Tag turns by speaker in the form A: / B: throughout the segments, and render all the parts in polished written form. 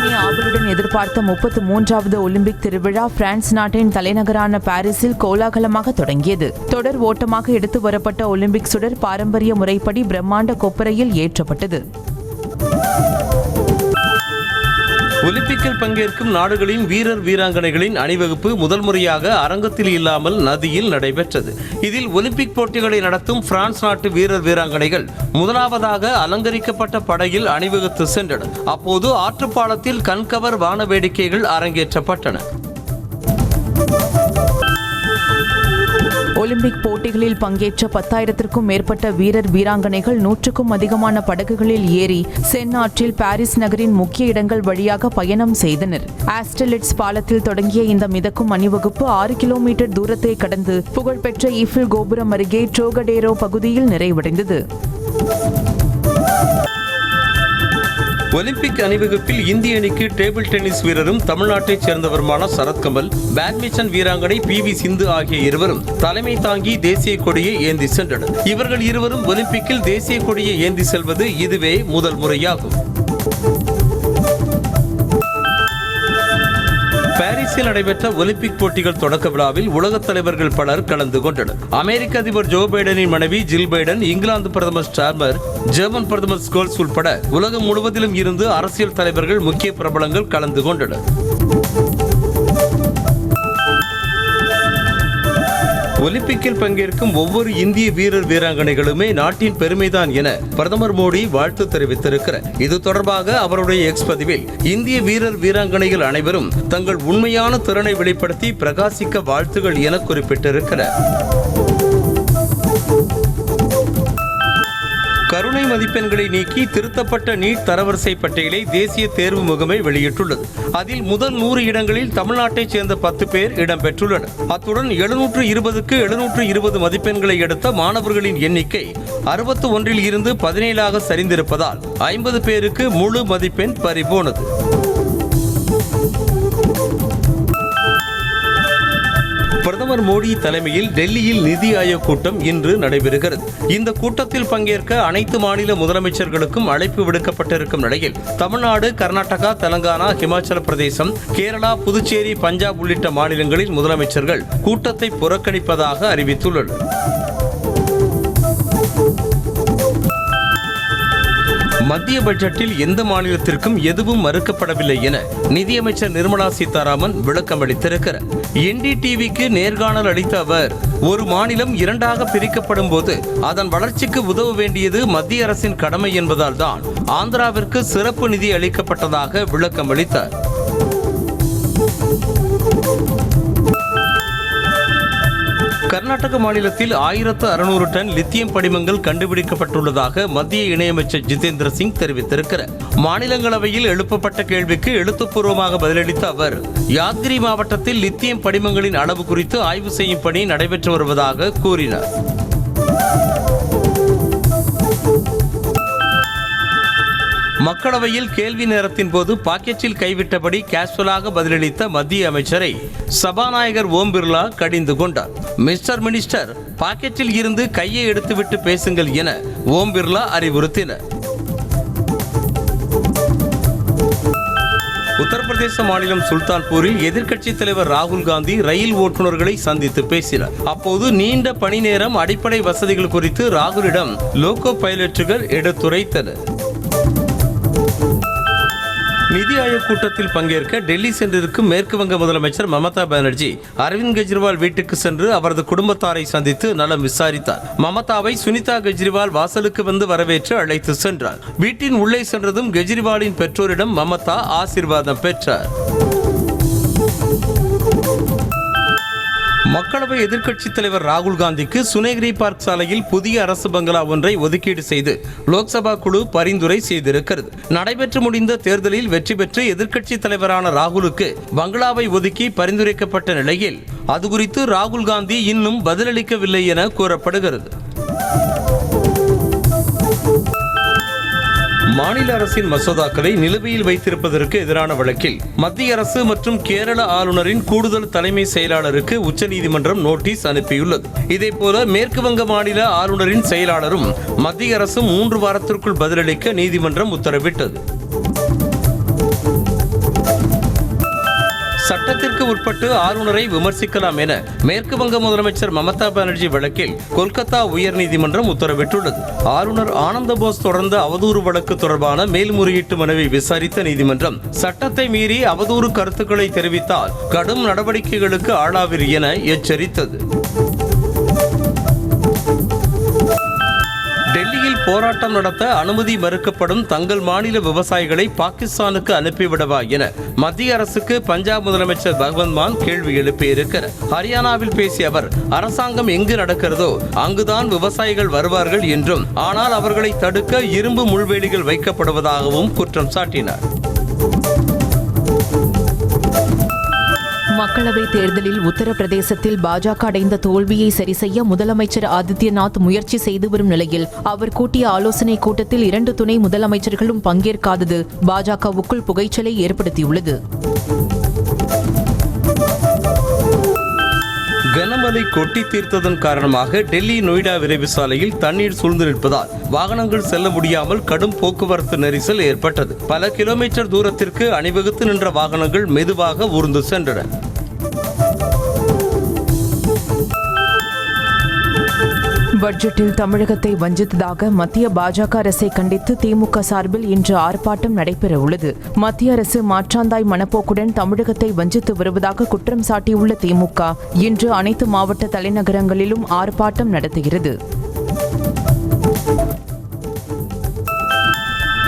A: உலகமே ஆவலுடன் எதிர்பார்த்த 33வது ஒலிம்பிக் திருவிழா பிரான்ஸ் நாட்டின் தலைநகரான பாரிஸில் கோலாகலமாக தொடங்கியது. தொடர் ஓட்டமாக எடுத்து வரப்பட்ட ஒலிம்பிக் சுடர் பாரம்பரிய முறைப்படி பிரம்மாண்ட கொப்பரையில் ஏற்றப்பட்டது.
B: ஒலிம்பிக்கில் பங்கேற்கும் நாடுகளின் வீரர் வீராங்கனைகளின் அணிவகுப்பு முதல் முறையாக அரங்கத்தில் இல்லாமல் நதியில் நடைபெற்றது. இதில் ஒலிம்பிக் போட்டிகளை நடத்தும் பிரான்ஸ் நாட்டு வீரர் வீராங்கனைகள் முதலாவதாக அலங்கரிக்கப்பட்ட படகில் அணிவகுத்து சென்றனர். அப்போது ஆற்றுப்பாலத்தில் கண்கவர் வான வேடிக்கைகள் அரங்கேற்றப்பட்டன.
A: ஒலிம்பிக் போட்டிகளில் பங்கேற்ற 10,000த்திற்கும் மேற்பட்ட வீரர் வீராங்கனைகள் 100க்கும் அதிகமான படகுகளில் ஏறி சென் ஆற்றில் பாரிஸ் நகரின் முக்கிய இடங்கள் வழியாக பயணம் செய்தனர். ஆஸ்டெலிட்ஸ் பாலத்தில் தொடங்கிய இந்த மிதக்கும் அணிவகுப்பு 6 கிலோமீட்டர் தூரத்தை கடந்து புகழ்பெற்ற ஈஃபில் கோபுரம் அருகே ட்ரோகடேரோ பகுதியில் நிறைவடைந்தது.
B: ஒலிம்பிக் அணிவகுப்பில் இந்திய அணிக்கு டேபிள் டென்னிஸ் வீரரும் தமிழ்நாட்டைச் சேர்ந்தவருமான சரத்கமல், பேட்மிண்டன் வீராங்கனை PV சிந்து ஆகிய இருவரும் தலைமை தாங்கி தேசிய கொடியை ஏந்தி சென்றனர். இவர்கள் இருவரும் ஒலிம்பிக்கில் தேசிய கொடியை ஏந்தி செல்வது இதுவே முதல் முறையாகும். பாரிஸில் நடைபெற்ற ஒலிம்பிக் போட்டிகள் தொடக்க விழாவில் உலகத் தலைவர்கள் பலர் கலந்து கொண்டனர். அமெரிக்க அதிபர் ஜோ பைடனின் மனைவி ஜில் பைடன், இங்கிலாந்து பிரதமர் ஸ்டார்மர், ஜெர்மன் பிரதமர் ஸ்கோல்ஸ் உட்பட உலகம் முழுவதிலும் இருந்து அரசியல் தலைவர்கள், முக்கிய பிரபலங்கள் கலந்து கொண்டனர். ஒலிம்பிக்கில் பங்கேற்கும் ஒவ்வொரு இந்திய வீரர் வீராங்கனைகளுமே நாட்டின் பெருமைதான் என பிரதமர் மோடி வாழ்த்து தெரிவித்திருக்கிறார். இது தொடர்பாக அவருடைய எக்ஸ் பதிவில் இந்திய வீரர் வீராங்கனைகள் அனைவரும் தங்கள் உண்மையான திறனை வெளிப்படுத்தி பிரகாசிக்க வாழ்த்துகள் என குறிப்பிட்டிருக்கிறார். கருணை மதிப்பெண்களை நீக்கி திருத்தப்பட்ட நீட் தரவரிசை பட்டியலை தேசிய தேர்வு முகமை வெளியிட்டுள்ளது. அதில் முதல் 100 இடங்களில் தமிழ்நாட்டைச் சேர்ந்த 10 பேர் இடம்பெற்றுள்ளனர். அத்துடன் 720க்கு 720 மதிப்பெண்களை எடுத்த மாணவர்களின் எண்ணிக்கை 61 இருந்து 17 சரிந்திருப்பதால் 50 பேருக்கு முழு மதிப்பெண் பறிபோனது. பிரதமர் மோடி தலைமையில் டெல்லியில் நிதி ஆயோக் கூட்டம் இன்று நடைபெறுகிறது. இந்த கூட்டத்தில் பங்கேற்க அனைத்து மாநில முதலமைச்சர்களுக்கும் அழைப்பு விடுக்கப்பட்டிருக்கும் நிலையில் தமிழ்நாடு, கர்நாடகா, தெலங்கானா, ஹிமாச்சல பிரதேசம், கேரளா, புதுச்சேரி, பஞ்சாப் உள்ளிட்ட மாநிலங்களில் முதலமைச்சர்கள் கூட்டத்தை புறக்கணிப்பதாக அறிவித்துள்ளனர். மத்திய பட்ஜெட்டில் எந்த மாநிலத்திற்கும் எதுவும் மறுக்கப்படவில்லை என நிதியமைச்சர் நிர்மலா சீதாராமன் விளக்கம் அளித்திருக்கிறார். NDTVக்கு நேர்காணல் அளித்த அவர், ஒரு மாநிலம் 2ஆக பிரிக்கப்படும் போது அதன் வளர்ச்சிக்கு உதவ வேண்டியது மத்திய அரசின் கடமை என்பதால் தான் ஆந்திராவிற்கு சிறப்பு நிதி அளிக்கப்பட்டதாக விளக்கம் அளித்தார். கர்நாடக மாநிலத்தில் 1600 டன் லித்தியம் படிமங்கள் கண்டுபிடிக்கப்பட்டுள்ளதாக மத்திய இணையமைச்சர் ஜிதேந்திர சிங் தெரிவித்திருக்கிறார். மாநிலங்களவையில் எழுப்பப்பட்ட கேள்விக்கு எழுத்துப்பூர்வமாக பதிலளித்த அவர், யாத்கிரி மாவட்டத்தில் லித்தியம் படிமங்களின் அளவு குறித்து ஆய்வு செய்யும் பணி நடைபெற்று வருவதாக கூறினார். மக்களவையில் கேள்வி நேரத்தின் போது பாக்கெட்டில் கைவிட்டபடி கேஷுவலாக பதிலளித்த மத்திய அமைச்சரை சபாநாயகர் ஓம் பிர்லா கடிந்து கொண்டார். மிஸ்டர் மினிஸ்டர், பாக்கெட்டில் இருந்து கையை எடுத்துவிட்டு பேசுங்கள் என ஓம் பிர்லா அறிவுறுத்தினார். உத்தரப்பிரதேச மாநிலம் சுல்தான்பூரில் எதிர்க்கட்சித் தலைவர் ராகுல் காந்தி ரயில் ஓட்டுநர்களை சந்தித்து பேசினார். அப்போது நீண்ட பணி நேரம், அடிப்படை வசதிகள் குறித்து ராகுலிடம் லோகோ பைலட்டுகள் எடுத்துரைத்தனர். நிதி ஆயோக் கூட்டத்தில் பங்கேற்க டெல்லி சென்றிருக்கும் மேற்கு வங்க முதலமைச்சர் மமதா பானர்ஜி அரவிந்த் கெஜ்ரிவால் வீட்டுக்கு சென்று அவரது குடும்பத்தாரை சந்தித்து நலம் விசாரித்தார். மமதாவை சுனிதா கெஜ்ரிவால் வாசலுக்கு வந்து வரவேற்று அழைத்து சென்றார். வீட்டின் உள்ளே சென்றதும் கெஜ்ரிவாலின் பெற்றோரிடம் மமதா ஆசீர்வாதம் பெற்றார். மக்களவை எதிர்க்கட்சித் தலைவர் ராகுல் காந்திக்கு சுனேகிரி பார்க் சாலையில் புதிய அரசு பங்களா ஒன்றை ஒதுக்கீடு செய்து லோக்சபா குழு பரிந்துரை செய்திருக்கிறது. நடைபெற்று முடிந்த தேர்தலில் வெற்றி பெற்று எதிர்க்கட்சித் தலைவரான ராகுலுக்கு பங்களாவை ஒதுக்கி பரிந்துரைக்கப்பட்ட நிலையில் அது குறித்து ராகுல் காந்தி இன்னும் பதிலளிக்கவில்லை என கூறப்படுகிறது. மாநில அரசின் மசோதாக்களை நிலுவையில் வைத்திருப்பதற்கு எதிரான வழக்கில் மத்திய அரசு மற்றும் கேரள ஆளுநரின் கூடுதல் தலைமை செயலாளருக்கு உச்சநீதிமன்றம் நோட்டீஸ் அனுப்பியுள்ளது. இதேபோல மேற்கு வங்க மாநில ஆளுநரின் செயலாளரும் மத்திய அரசும் 3 வாரத்திற்குள் பதிலளிக்க நீதிமன்றம் உத்தரவிட்டது. சட்டத்திற்கு உட்பட்டு ஆளுநரை விமர்சிக்கலாம் என மேற்கு வங்க முதலமைச்சர் மமதா பானர்ஜி வழக்கில் கொல்கத்தா உயர்நீதிமன்றம் உத்தரவிட்டுள்ளது. ஆளுநர் ஆனந்த போஸ் தொடர்ந்த அவதூறு வழக்கு தொடர்பான மேல்முறையீட்டு மனுவை விசாரித்த நீதிமன்றம் சட்டத்தை மீறி அவதூறு கருத்துக்களை தெரிவித்தால் கடும் நடவடிக்கைகளுக்கு ஆளாவீர் என எச்சரித்தது. டெல்லியில் போராட்டம் நடத்த அனுமதி மறுக்கப்படும் தங்கள் மாநில விவசாயிகளை பாகிஸ்தானுக்கு அனுப்பிவிடவா என மத்திய அரசுக்கு பஞ்சாப் முதலமைச்சர் பகவந்த் மான் கேள்வி எழுப்பியிருக்கிறார். ஹரியானாவில் பேசிய அவர், அரசாங்கம் எங்கு நடக்கிறதோ அங்குதான் விவசாயிகள் வருவார்கள் என்றும், ஆனால் அவர்களை தடுக்க இரும்பு முள்வேலிகள் வைக்கப்படுவதாகவும் குற்றம் சாட்டினார்.
A: மக்களவைத் தேர்தலில் உத்தரப்பிரதேசத்தில் பாஜக அடைந்த தோல்வியை சரிசெய்ய முதலமைச்சர் ஆதித்யநாத் முயற்சி செய்து வரும் நிலையில் அவர் கூட்டிய ஆலோசனைக் கூட்டத்தில் 2 துணை முதலமைச்சர்களும் பங்கேற்காதது பாஜகவுக்குள் புகைச்சலை ஏற்படுத்தியுள்ளது.
B: கனமழை கொட்டி தீர்த்ததன் காரணமாக டெல்லி நொய்டா விரைவு சாலையில் தண்ணீர் சூழ்ந்து நிற்பதால் வாகனங்கள் செல்ல முடியாமல் கடும் போக்குவரத்து நெரிசல் ஏற்பட்டது. பல கிலோமீட்டர் தூரத்திற்கு அணிவகுத்து நின்ற வாகனங்கள் மெதுவாக ஊர்ந்து சென்றன.
A: பட்ஜெட்டில் தமிழகத்தை வஞ்சித்ததாக மத்திய பாஜக அரசை கண்டித்து திமுக சார்பில் இன்று ஆர்ப்பாட்டம் நடைபெற உள்ளது. மத்திய அரசு மாற்றாந்தாய் மனப்போக்குடன் தமிழகத்தை வஞ்சித்து வருவதாக குற்றம் சாட்டியுள்ள திமுக இன்று அனைத்து மாவட்ட தலைநகரங்களிலும் ஆர்ப்பாட்டம் நடத்துகிறது.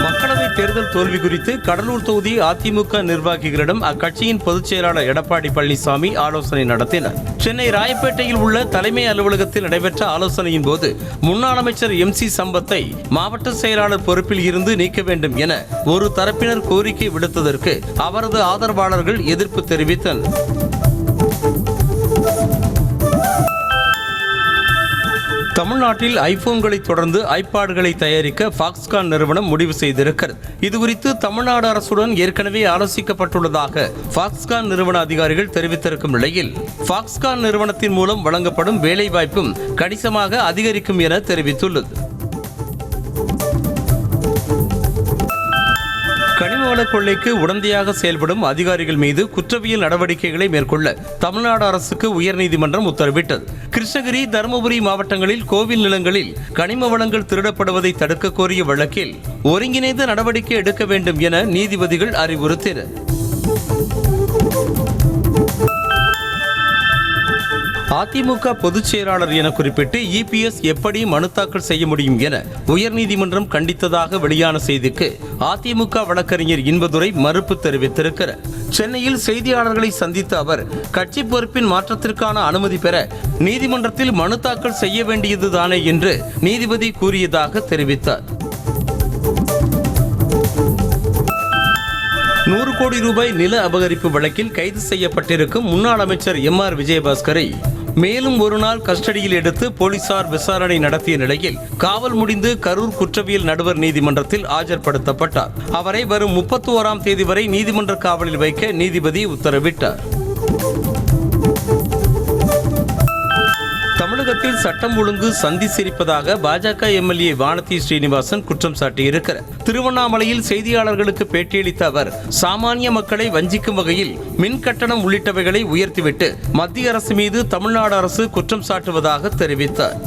B: மக்களவைத் தேர்தல் தோல்வி குறித்து கடலூர் தொகுதி அதிமுக நிர்வாகிகளிடம் அக்கட்சியின் பொதுச் செயலாளர் எடப்பாடி பழனிசாமி ஆலோசனை நடத்தினார். சென்னை ராயப்பேட்டையில் உள்ள தலைமை அலுவலகத்தில் நடைபெற்ற ஆலோசனையின் போது முன்னாள் அமைச்சர் MC சம்பத்தை மாவட்ட செயலாளர் பொறுப்பில் இருந்து நீக்க வேண்டும் என ஒரு தரப்பினர் கோரிக்கை விடுத்ததற்கு அவரது ஆதரவாளர்கள் எதிர்ப்பு தெரிவித்தனர். தமிழ்நாட்டில் ஐபோன்களை தொடர்ந்து ஐபாட்களை தயாரிக்க ஃபாக்ஸ்கான் நிறுவனம் முடிவு செய்திருக்கிறது. இதுகுறித்து தமிழ்நாடு அரசுடன் ஏற்கனவே ஆலோசிக்கப்பட்டுள்ளதாக ஃபாக்ஸ்கான் நிறுவன அதிகாரிகள் தெரிவித்திருக்கும் நிலையில் ஃபாக்ஸ்கான் நிறுவனத்தின் மூலம் வழங்கப்படும் வேலைவாய்ப்பும் கணிசமாக அதிகரிக்கும் என தெரிவித்துள்ளது. கனிமவள கொள்ளைக்கு உடந்தையாக செயல்படும் அதிகாரிகள் மீது குற்றவியல் நடவடிக்கைகளை மேற்கொள்ள தமிழ்நாடு அரசுக்கு உயர்நீதிமன்றம் உத்தரவிட்டது. கிருஷ்ணகிரி, தருமபுரி மாவட்டங்களில் கோவில் நிலங்களில் கனிம வளங்கள் திருடப்படுவதை தடுக்க கோரிய வழக்கில் ஒருங்கிணைந்த நடவடிக்கை எடுக்க வேண்டும் என நீதிபதிகள் அறிவுறுத்தினர். அதிமுக பொதுச் செயலாளர் என குறிப்பிட்டு EPS எப்படி மனு தாக்கல் செய்ய முடியும் என உயர்நீதிமன்றம் கண்டித்ததாக வெளியான செய்திக்கு அதிமுக வழக்கறிஞர் இன்பதுரை மறுப்பு தெரிவித்திருக்கிறார். சென்னையில் செய்தியாளர்களை சந்தித்த அவர், கட்சி பொறுப்பின் மாற்றத்திற்கான அனுமதி பெற நீதிமன்றத்தில் மனு தாக்கல் செய்ய வேண்டியதுதானே என்று நீதிபதி கூறியதாக தெரிவித்தார். 100 கோடி ரூபாய் நில அபகரிப்பு வழக்கில் கைது செய்யப்பட்டிருக்கும் முன்னாள் அமைச்சர் MR விஜயபாஸ்கரை மேலும் ஒரு நாள் கஸ்டடியில் எடுத்து போலீசார் விசாரணை நடத்திய நிலையில் காவல் முடிந்து கரூர் குற்றவியல் நடுவர் நீதிமன்றத்தில் ஆஜர்படுத்தப்பட்டார். அவரை வரும் 31ஆம் தேதி வரை நீதிமன்ற காவலில் வைக்க நீதிபதி உத்தரவிட்டார். தமிழகத்தில் சட்டம் ஒழுங்கு சந்தி சிரிப்பதாக பாஜக MLA வானதி ஸ்ரீனிவாசன் குற்றம் சாட்டியிருக்கிறார். திருவண்ணாமலையில் செய்தியாளர்களுக்கு பேட்டியளித்த அவர், சாமானிய மக்களை வஞ்சிக்கும் வகையில் மின் கட்டணம் உள்ளிட்டவைகளை உயர்த்திவிட்டு மத்திய அரசு மீது தமிழ்நாடு அரசு குற்றம் சாட்டுவதாக தெரிவித்தார்.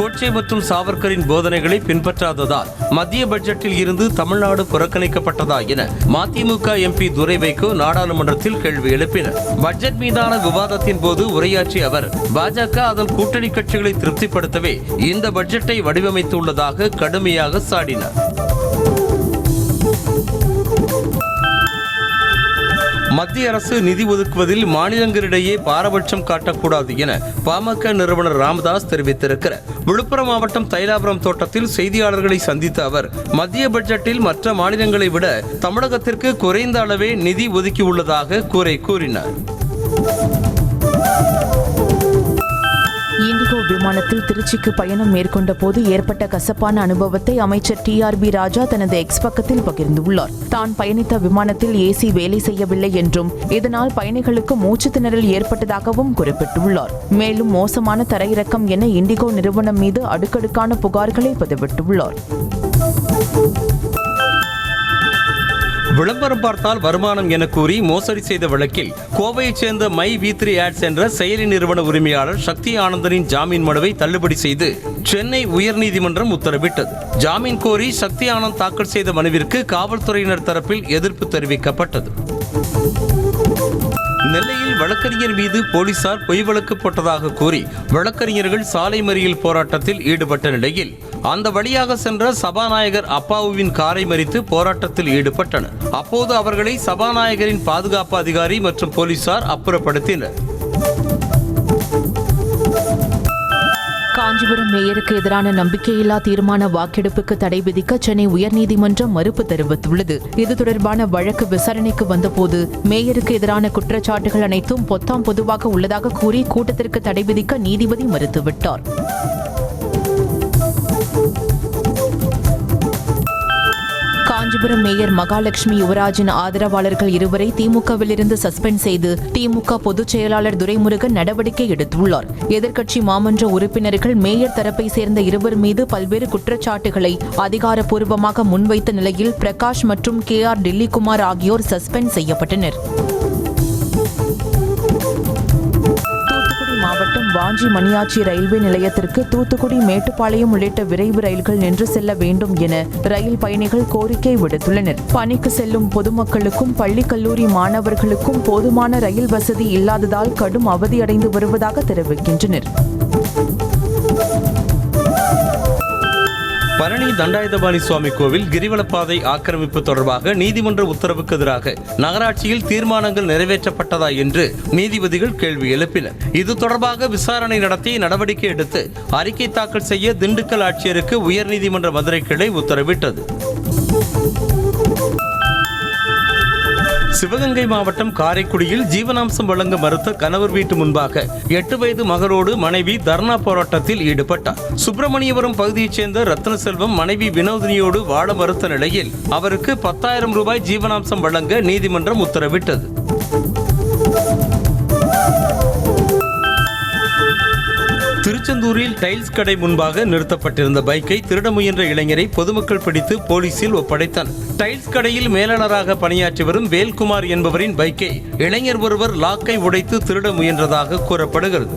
B: கோட்சே மற்றும் சாவர்கரின் போதனைகளை பின்பற்றாததால் மத்திய பட்ஜெட்டில் இருந்து தமிழ்நாடு புறக்கணிக்கப்பட்டதா என மதிமுக MP துரை வைகோ நாடாளுமன்றத்தில் கேள்வி எழுப்பினார். பட்ஜெட் மீதான விவாதத்தின் போது உரையாற்றிய அவர், பாஜக அதன் கூட்டணி கட்சிகளை திருப்திப்படுத்தவே இந்த பட்ஜெட்டை வடிவமைத்துள்ளதாக கடுமையாக சாடினார். மத்திய அரசு நிதி ஒதுக்குவதில் மாநிலங்களிடையே பாரபட்சம் காட்டக்கூடாது என பாமக நிறுவனர் ராமதாஸ் தெரிவித்திருக்கிறார். விழுப்புரம் மாவட்டம் தைலாபுரம் தோட்டத்தில் செய்தியாளர்களை சந்தித்த அவர், மத்திய பட்ஜெட்டில் மற்ற மாநிலங்களை விட தமிழகத்திற்கு குறைந்த அளவே நிதி ஒதுக்கியுள்ளதாக குறை கூறினார்.
A: இண்டிகோ விமானத்தில் திருச்சிக்கு பயணம் மேற்கொண்ட போது ஏற்பட்ட கசப்பான அனுபவத்தை அமைச்சர் TRB ராஜா தனது எக்ஸ் பக்கத்தில் பகிர்ந்துள்ளார். தான் பயணித்த விமானத்தில் AC வேலை செய்யவில்லை என்றும் இதனால் பயணிகளுக்கு மூச்சு திணறல் ஏற்பட்டதாகவும் குறிப்பிட்டுள்ளார். மேலும் மோசமான தரையிறக்கம் என இண்டிகோ நிறுவனம் மீது அடுக்கடுக்கான புகார்களை பதிவிட்டுள்ளார்.
B: விளம்பரம் பார்த்தால் வருமானம் என கூறி மோசடி செய்த வழக்கில் கோவையைச் சேர்ந்த மை V3 ஆட்ஸ் என்ற செயலி நிறுவன உரிமையாளர் சக்தி ஆனந்தனின் ஜாமீன் மனுவை தள்ளுபடி செய்து சென்னை உயர்நீதிமன்றம் உத்தரவிட்டது. ஜாமீன் கோரி சக்தி ஆனந்த் தாக்கல் செய்த மனுவிற்கு காவல்துறையினர் தரப்பில் எதிர்ப்பு தெரிவிக்கப்பட்டது. நெல்லையில் வழக்கறிஞர் மீது போலீசார் பொய் வழக்கு போட்டதாக கூறி வழக்கறிஞர்கள் சாலை மறியல் போராட்டத்தில் ஈடுபட்ட நிலையில் அந்த வழியாக சென்ற சபாநாயகர் அப்பாவுவின் காரை மறித்து போராட்டத்தில் ஈடுபட்டனர். அப்போது அவர்களை சபாநாயகரின் பாதுகாப்பு அதிகாரி மற்றும் போலீசார் அப்புறப்படுத்தினர்.
A: காஞ்சிபுரம் மேயருக்கு எதிரான நம்பிக்கையில்லா தீர்மான வாக்கெடுப்புக்கு தடை விதிக்க சென்னை உயர்நீதிமன்றம் மறுப்பு தெரிவித்துள்ளது. இது தொடர்பான வழக்கு விசாரணைக்கு வந்தபோது மேயருக்கு எதிரான குற்றச்சாட்டுகள் அனைத்தும் பொத்தாம் பொதுவாக உள்ளதாக கூறி கூட்டத்திற்கு தடை விதிக்க நீதிபதி மறுத்துவிட்டார். காஞ்சிபுரம் மேயர் மகாலட்சுமி யுவராஜின் ஆதரவாளர்கள் இருவரை திமுகவிலிருந்து சஸ்பெண்ட் செய்து திமுக பொதுச் செயலாளர் துரைமுருகன் நடவடிக்கை எடுத்துள்ளார். எதிர்க்கட்சி மாமன்ற உறுப்பினர்கள் மேயர் தரப்பை சேர்ந்த இருவர் மீது பல்வேறு குற்றச்சாட்டுகளை அதிகாரப்பூர்வமாக முன்வைத்த நிலையில் பிரகாஷ் மற்றும் KR டில்லிகுமார் ஆகியோர் சஸ்பெண்ட் செய்யப்பட்டனர். மாவட்டம் வாஞ்சி மணியாச்சி ரயில்வே நிலையத்திற்கு தூத்துக்குடி மேட்டுப்பாளையம் உள்ளிட்ட விரைவு ரயில்கள் நின்று செல்ல வேண்டும் என ரயில் பயணிகள் கோரிக்கை விடுத்துள்ளனர். பணிக்கு செல்லும் பொதுமக்களுக்கும் பள்ளி கல்லூரி மாணவர்களுக்கும் போதுமான ரயில் வசதி இல்லாததால் கடும் அவதியடைந்து வருவதாக தெரிவிக்கின்றனர்.
B: பழனி தண்டாயுதபாணி சுவாமி கோவில் கிரிவலப்பாதை ஆக்கிரமிப்பு தொடர்பாக நீதிமன்ற உத்தரவுக்கு எதிராக நகராட்சியில் தீர்மானங்கள் நிறைவேற்றப்பட்டதா என்று நீதிபதிகள் கேள்வி எழுப்பினர். இது தொடர்பாக விசாரணை நடத்தி நடவடிக்கை எடுத்து அறிக்கை தாக்கல் செய்ய திண்டுக்கல் ஆட்சியருக்கு உயர்நீதிமன்ற மதுரை கிளை உத்தரவிட்டது. சிவகங்கை மாவட்டம் காரைக்குடியில் ஜீவனாம்சம் வழங்க மறுத்த கணவர் வீட்டு முன்பாக 8 வயது மகளோடு மனைவி தர்ணா போராட்டத்தில் ஈடுபட்டார். சுப்பிரமணியபுரம் பகுதியைச் சேர்ந்த ரத்னசெல்வம் மனைவி வினோதினியோடு வாழ மறுத்த நிலையில் அவருக்கு 10,000 ரூபாய் ஜீவனாம்சம் வழங்க நீதிமன்றம் உத்தரவிட்டது. திருச்செந்தூரில் டைல்ஸ் கடை முன்பாக நிறுத்தப்பட்டிருந்த பைக்கை திருட முயன்ற இளைஞரை பொதுமக்கள் பிடித்து போலீசில் ஒப்படைத்தனர். டைல்ஸ் கடையில் மேலாளராக பணியாற்றி வரும் வேல்குமார் என்பவரின் பைக்கை இளைஞர் ஒருவர் லாக்கை உடைத்து திருட முயன்றதாக கூறப்படுகிறது.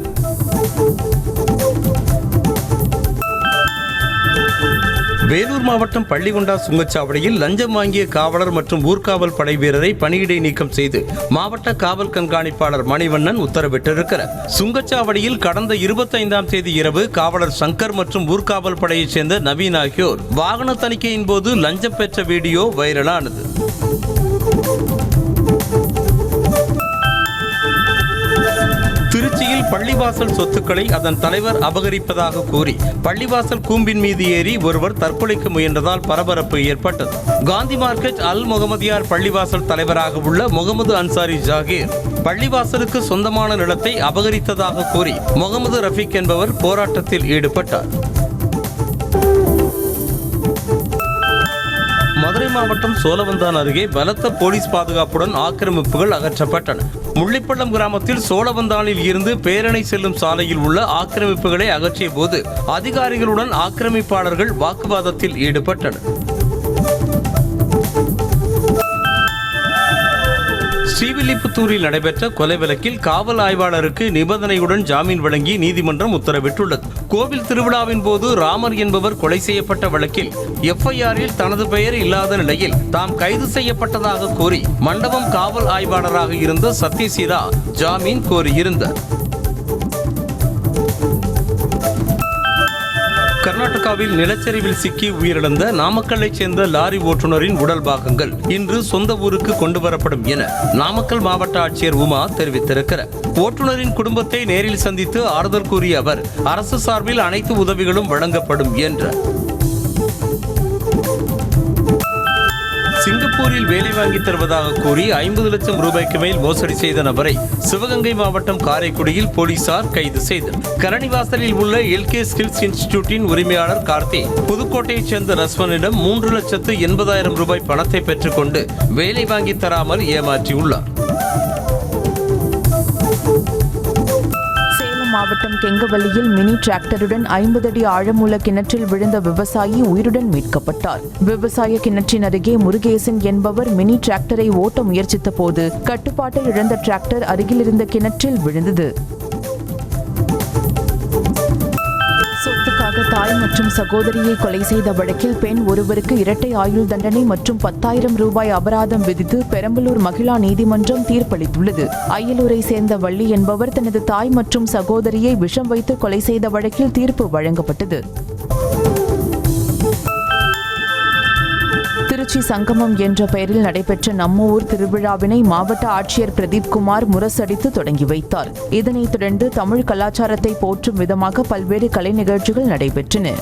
B: வேலூர் மாவட்டம் பள்ளிகொண்டா சுங்கச்சாவடியில் லஞ்சம் வாங்கிய காவலர் மற்றும் ஊர்காவல் படை வீரரை பணியிடை நீக்கம் செய்து மாவட்ட காவல் கண்காணிப்பாளர் மணிவண்ணன் உத்தரவிட்டிருக்கிறார். சுங்கச்சாவடியில் கடந்த 25ஆம் தேதி இரவு காவலர் சங்கர் மற்றும் ஊர்காவல் படையைச் சேர்ந்த நவீன் ஆகியோர் வாகன தணிக்கையின் போது லஞ்சம் பெற்ற வீடியோ வைரலானது. திருச்சியில் பள்ளிவாசல் சொத்துக்களை அதன் தலைவர் அபகரிப்பதாக கூறி பள்ளிவாசல் கூம்பின் மீது ஏறி ஒருவர் தற்கொலைக்கு முயன்றதால் பரபரப்பு ஏற்பட்டது. காந்தி மார்க்கெட் அல் முகமதியார் பள்ளிவாசல் தலைவராக உள்ள முகமது அன்சாரி ஜாகீர் பள்ளிவாசலுக்கு சொந்தமான நிலத்தை அபகரித்ததாக கூறி முகமது ரஃபீக் என்பவர் போராட்டத்தில் ஈடுபட்டார். மதுரை மாவட்டம் சோழவந்தான் அருகே பலத்த போலீஸ் பாதுகாப்புடன் ஆக்கிரமிப்புகள் அகற்றப்பட்டன. முள்ளிப்பள்ளம் கிராமத்தில் சோழவந்தானில் இருந்து பேரணை செல்லும் சாலையில் உள்ள ஆக்கிரமிப்புகளை அகற்றிய போது அதிகாரிகளுடன் ஆக்கிரமிப்பாளர்கள் வாக்குவாதத்தில் ஈடுபட்டனர். ஸ்ரீவில்லிபுத்தூரில் நடைபெற்ற கொலை வழக்கில் காவல் ஆய்வாளருக்கு நிபந்தனையுடன் ஜாமீன் வழங்கி நீதிமன்றம் உத்தரவிட்டுள்ளது. கோவில் திருவிழாவின் போது ராமர் என்பவர் கொலை செய்யப்பட்ட வழக்கில் FIR-இல் தனது பெயர் இல்லாத நிலையில் தாம் கைது செய்யப்பட்டதாக கூறி மண்டபம் காவல் ஆய்வாளராக இருந்த சத்யசீலா ஜாமீன் கோரியிருந்தார். கர்நாடகாவில் நிலச்சரிவில் சிக்கி உயிரிழந்த நாமக்கல்லைச் சேர்ந்த லாரி ஓட்டுநரின் உடல் பாகங்கள் இன்று சொந்த ஊருக்கு கொண்டு வரப்படும் என நாமக்கல் மாவட்ட ஆட்சியர் உமா தெரிவித்திருக்கிறார். ஓட்டுநரின் குடும்பத்தை நேரில் சந்தித்து ஆறுதல் கூறிய அவர் அரசு சார்பில் அனைத்து உதவிகளும் வழங்கப்படும் என்றார். சிங்கப்பூரில் வேலை வாங்கி தருவதாக கூறி 50 லட்சம் ரூபாய்க்கு மேல் மோசடி செய்த நபரை சிவகங்கை மாவட்டம் காரைக்குடியில் போலீசார் கைது செய்தனர். கரணிவாசலில் உள்ள LK ஸ்கில்ஸ் இன்ஸ்டிடியூட்டின் உரிமையாளர் கார்த்தி புதுக்கோட்டையைச் சேர்ந்த ரஸ்வனிடம் 3,80,000 ரூபாய் பணத்தை பெற்றுக்கொண்டு வேலை வாங்கி தராமல் ஏமாற்றியுள்ளார்.
A: மாவட்டம் கெங்கவல்லியில் மினி டிராக்டருடன் 50 அடி ஆழமுள்ள கிணற்றில் விழுந்த விவசாயி உயிருடன் மீட்கப்பட்டார். விவசாய கிணற்றின் அருகே முருகேசன் என்பவர் மினி டிராக்டரை ஓட்ட முயற்சித்த போது கட்டுப்பாட்டை இழந்த டிராக்டர் அருகில் இருந்த கிணற்றில் விழுந்தது. சொத்துக்காக தாய் மற்றும் சகோதரியை கொலை செய்த வழக்கில் பெண் ஒருவருக்கு இரட்டை ஆயுள் தண்டனை மற்றும் 10,000 ரூபாய் அபராதம் விதித்து பெரம்பலூர் மகிழா நீதிமன்றம் தீர்ப்பளித்துள்ளது. அயலூரை சேர்ந்த வள்ளி என்பவர் தனது தாய் மற்றும் சகோதரியை விஷம் வைத்து கொலை செய்த வழக்கில் தீர்ப்பு வழங்கப்பட்டது. திருச்சி சங்கமம் என்ற பெயரில் நடைபெற்ற நம்ம ஊர் திருவிழாவினை மாவட்ட ஆட்சியர் பிரதீப்குமார் முரசடித்து தொடங்கி வைத்தார். இதனைத் தொடர்ந்து தமிழ் கலாச்சாரத்தை போற்றும் விதமாக பல்வேறு கலை நிகழ்ச்சிகள் நடைபெற்றன.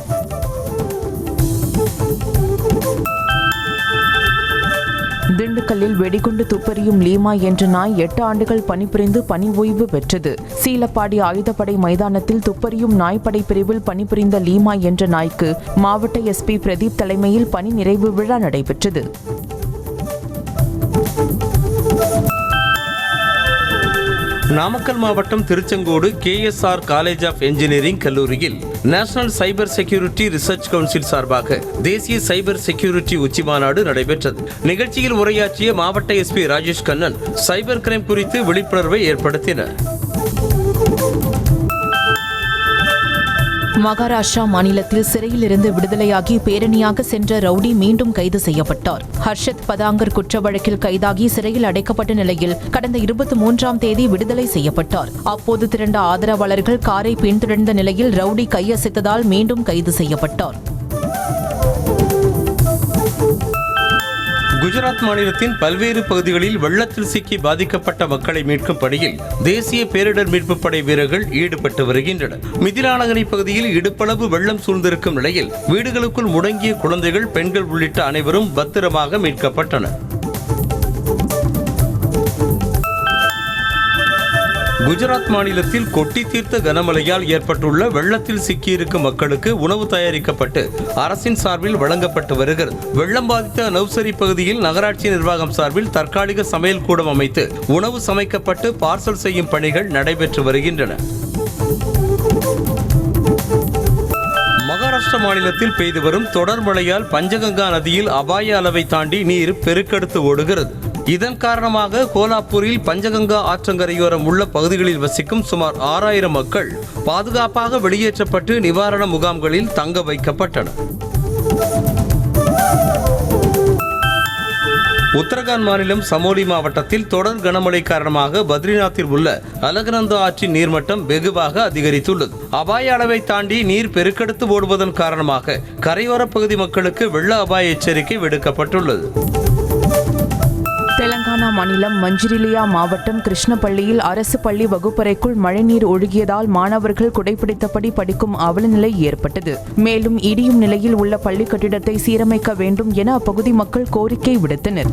A: திண்டுக்கல்லில் வெடிகுண்டு துப்பறியும் லீமா என்ற நாய் 8 ஆண்டுகள் பணிபுரிந்து பணி ஓய்வு பெற்றது. சீலப்பாடி ஆயுதப்படை மைதானத்தில் துப்பறியும் நாய்ப்படை பிரிவில் பணிபுரிந்த லீமா என்ற நாய்க்கு மாவட்ட எஸ்பி பிரதீப் தலைமையில் பணி நிறைவு விழா நடைபெற்றது.
B: நாமக்கல் மாவட்டம் Tiruchengode KSR college of engineering கல்லூரியில் national cyber security research council சார்பாக தேசிய சைபர் செக்யூரிட்டி உச்சி மாநாடு நடைபெற்றது. நிகழ்ச்சியில் உரையாற்றிய மாவட்ட SP Rajesh Kannan cyber crime குறித்து விழிப்புணர்வை ஏற்படுத்தினர்.
A: மகாராஷ்டிரா மாநிலத்தில் சிறையில் இருந்து விடுதலையாகி பேரணியாக சென்ற ரவுடி மீண்டும் கைது செய்யப்பட்டார். ஹர்ஷத் பதாங்கர் குற்ற வழக்கில் கைதாகி சிறையில் அடைக்கப்பட்ட நிலையில் கடந்த 23ஆம் தேதி விடுதலை செய்யப்பட்டார். அப்போது திரண்ட ஆதரவாளர்கள் காரை பின்தொடர்ந்த நிலையில் ரவுடி கையசைத்ததால் மீண்டும் கைது செய்யப்பட்டார்.
B: குஜராத் மாநிலத்தின் பல்வேறு பகுதிகளில் வெள்ளத்தில் சிக்கி பாதிக்கப்பட்ட மக்களை மீட்கும் பணியில் தேசிய பேரிடர் மீட்பு படை வீரர்கள் ஈடுபட்டு வருகின்றனர். மிதிலானகரை பகுதியில் இடுப்பளவு வெள்ளம் சூழ்ந்திருக்கும் நிலையில் வீடுகளுக்குள் முடங்கிய குழந்தைகள், பெண்கள் உள்ளிட்ட அனைவரும் பத்திரமாக மீட்கப்பட்டனர். குஜராத் மாநிலத்தில் கொட்டி தீர்த்த கனமழையால் ஏற்பட்டுள்ள வெள்ளத்தில் சிக்கியிருக்கும் மக்களுக்கு உணவு தயாரிக்கப்பட்டு அரசின் சார்பில் வழங்கப்பட்டு வருகிறது. வெள்ளம் பாதித்த நவ்சரி பகுதியில் நகராட்சி நிர்வாகம் சார்பில் தற்காலிக சமையல் கூடம் அமைத்து உணவு சமைக்கப்பட்டு பார்சல் செய்யும் பணிகள் நடைபெற்று வருகின்றன. மகாராஷ்டிரா மாநிலத்தில் பெய்து வரும் தொடர் மழையால் பஞ்சகங்கா நதியில் அபாய அளவை தாண்டி நீர் பெருக்கெடுத்து ஓடுகிறது. இதன் காரணமாக கோலாப்பூரில் பஞ்சகங்கா ஆற்றங்கரையோரம் உள்ள பகுதிகளில் வசிக்கும் சுமார் 6000 மக்கள் பாதுகாப்பாக வெளியேற்றப்பட்டு நிவாரண முகாம்களில் தங்க வைக்கப்பட்டனர். உத்தரகாண்ட் மாநிலம் சமோலி மாவட்டத்தில் தொடர் கனமழை காரணமாக பத்ரிநாத்தில் உள்ள அலகநந்தா ஆற்றின் நீர்மட்டம் வெகுவாக அதிகரித்துள்ளது. அபாய அளவை தாண்டி நீர் பெருக்கெடுத்து ஓடுவதன் காரணமாக கரையோர பகுதி மக்களுக்கு வெள்ள அபாய எச்சரிக்கை விடுக்கப்பட்டுள்ளது.
A: தெலங்கானா மாநிலம் மஞ்சிரிலியா மாவட்டம் கிருஷ்ணப்பள்ளியில் அரசு பள்ளி வகுப்பறைக்குள் மழைநீர் ஒழுகியதால் மாணவர்கள் குடைபிடித்தபடி படிக்கும் அவலநிலை ஏற்பட்டது. மேலும் இடியும் நிலையில் உள்ள பள்ளி கட்டிடத்தை சீரமைக்க வேண்டும் என அப்பகுதி மக்கள் கோரிக்கை விடுத்தனர்.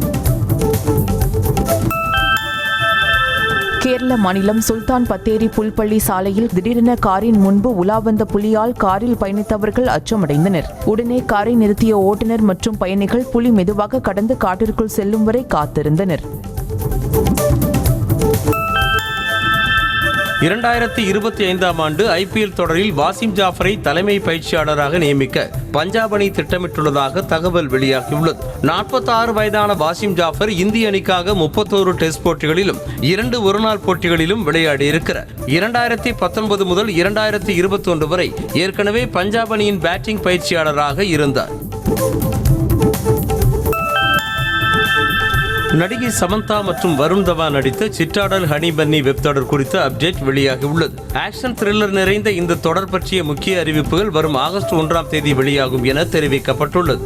A: கேரள மாநிலம் சுல்தான் பத்தேரி புல்பள்ளி சாலையில் திடீரென காரின் முன்பு உலா வந்த புலியால் காரில் பயணித்தவர்கள் அச்சமடைந்தனர். உடனே காரை நிறுத்திய ஓட்டுநர் மற்றும் பயணிகள் புலி மெதுவாக கடந்து காட்டிற்குள் செல்லும் வரை காத்திருந்தனர்.
B: 2025ஆம் ஆண்டு IPL தொடரில் வாசிம் ஜாஃபரை தலைமை பயிற்சியாளராக நியமிக்க பஞ்சாப் அணி திட்டமிட்டுள்ளதாக தகவல் வெளியாகியுள்ளது. 46 வயதான வாசிம் ஜாஃபர் இந்திய அணிக்காக 31 டெஸ்ட் போட்டிகளிலும் 2 ஒருநாள் போட்டிகளிலும் விளையாடியிருக்கிறார். 2019 முதல் 2021 வரை ஏற்கனவே பஞ்சாப் அணியின் பேட்டிங் பயிற்சியாளராக இருந்தார். நடிகை சமந்தா மற்றும் வருண் தவான் நடித்த சிற்றாடல் ஹனி பன்னி வெப் தொடர் குறித்த அப்டேட் வெளியாகியுள்ளது. ஆக்ஷன் த்ரில்லர் நிறைந்த இந்த தொடர் பற்றிய முக்கிய அறிவிப்புகள் வரும் ஆகஸ்ட் 1ஆம் தேதி வெளியாகும் என தெரிவிக்கப்பட்டுள்ளது.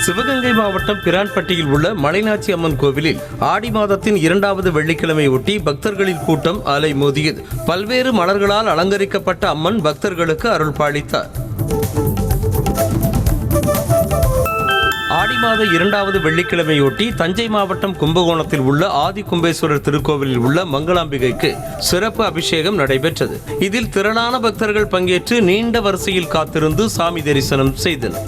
B: சிவகங்கை மாவட்டம் பிரான்பட்டியில் உள்ள மலைநாச்சி அம்மன் கோவிலில் ஆடி மாதத்தின் 2வது வெள்ளிக்கிழமை ஒட்டி பக்தர்களின் கூட்டம் அலைமோதியது. பல்வேறு மலர்களால் அலங்கரிக்கப்பட்ட அம்மன் பக்தர்களுக்கு அருள் பாலித்தார். ஆடி மாத 2வது வெள்ளிக்கிழமையொட்டி தஞ்சை மாவட்டம் கும்பகோணத்தில் உள்ள ஆதி கும்பேஸ்வரர் திருக்கோவிலில் உள்ள மங்களாம்பிகைக்கு சிறப்பு அபிஷேகம் நடைபெற்றது. இதில் திரளான பக்தர்கள் பங்கேற்று நீண்ட வரிசையில் காத்திருந்து சாமி தரிசனம் செய்தனர்.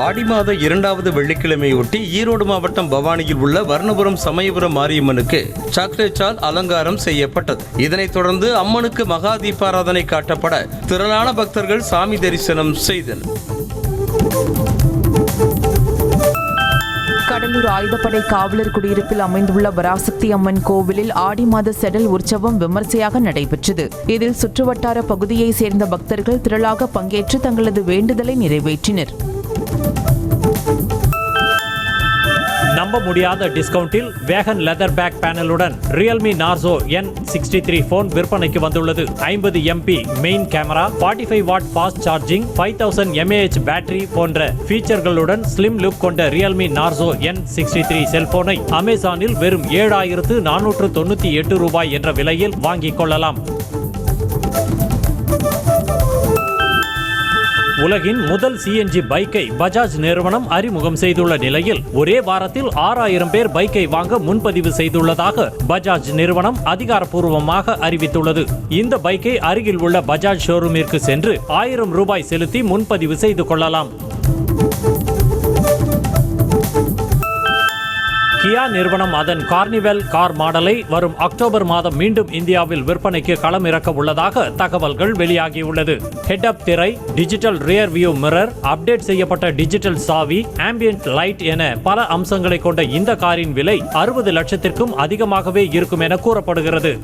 B: ஆடி மாத 2வது வெள்ளிக்கிழமையொட்டி ஈரோடு மாவட்டம் பவானியில் உள்ள வர்ணபுரம் சமயபுரம் மாரியம்மனுக்கு சாக்லேட்டால் அலங்காரம் செய்யப்பட்டது. இதனைத் தொடர்ந்து அம்மனுக்கு மகா தீபாராதனை காட்டப்பட திரளான பக்தர்கள் சாமி தரிசனம் செய்தனர்.
A: கடலூர் ஆயுதப்படை காவலர் குடியிருப்பில் அமைந்துள்ள பராசக்தி அம்மன் கோவிலில் ஆடி மாத செடல் உற்சவம் விமர்சையாக நடைபெற்றது. இதில் சுற்றுவட்டார பகுதியை சேர்ந்த பக்தர்கள் திரளாக பங்கேற்று தங்களது வேண்டுதலை நிறைவேற்றினர்.
C: நம்ப முடியாத டிஸ்கவுண்டில் வேகன் லெதர் பேக் பேனலுடன் ரியல்மி நார்சோ N63 போன் விற்பனைக்கு வந்துள்ளது. 50 MP main camera, 45 watt fast charging, 5000 mAh battery போன்ற ஃபீச்சர்களுடன் ஸ்லிம் லுக் கொண்ட ரியல்மி நார்சோ N63 செல்போனை அமேசானில் வெறும் 7498 ரூபாய் என்ற விலையில் வாங்கிக் கொள்ளலாம். உலகின் முதல் CNG பைக்கை பஜாஜ் நிறுவனம் அறிமுகம் செய்துள்ள நிலையில் ஒரே வாரத்தில் 6000 பேர் பைக்கை வாங்க முன்பதிவு செய்துள்ளதாக பஜாஜ் நிறுவனம் அதிகாரப்பூர்வமாக அறிவித்துள்ளது. இந்த பைக்கை அருகில் உள்ள பஜாஜ் ஷோரூமிற்கு சென்று 1000 ரூபாய் செலுத்தி முன்பதிவு செய்து கொள்ளலாம். கியா நிறுவனம் அதன் கார்னிவல் கார் மாடலை வரும் அக்டோபர் மாதம் மீண்டும் இந்தியாவில் விற்பனைக்கு களம் இறக்க உள்ளதாக தகவல்கள் வெளியாகியுள்ளது. ஹெட் அப் திரை, digital rear view mirror, update செய்யப்பட்ட டிஜிட்டல் சாவி, ஆம்பியன்ட் லைட் என பல அம்சங்களை கொண்ட இந்த காரின் விலை 60 லட்சத்திற்கும் அதிகமாகவே இருக்கும் என கூறப்படுகிறது.